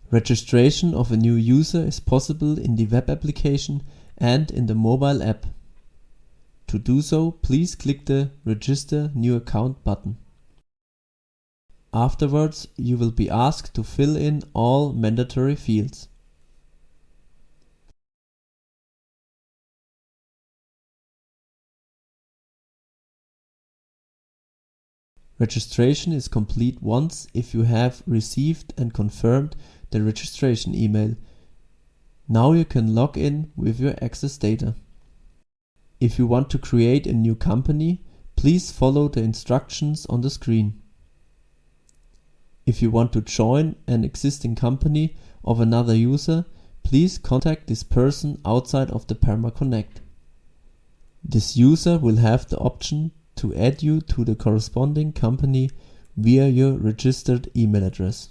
Registration of a new user is possible in the web application and in the mobile app. To do so, please click the Register New Account button. Afterwards, you will be asked to fill in all mandatory fields. Registration is complete once if you have received and confirmed the registration email. Now you can log in with your access data. If you want to create a new company, please follow the instructions on the screen. If you want to join an existing company of another user, please contact this person outside of the PermaConnect. This user will have the option to add you to the corresponding company via your registered email address.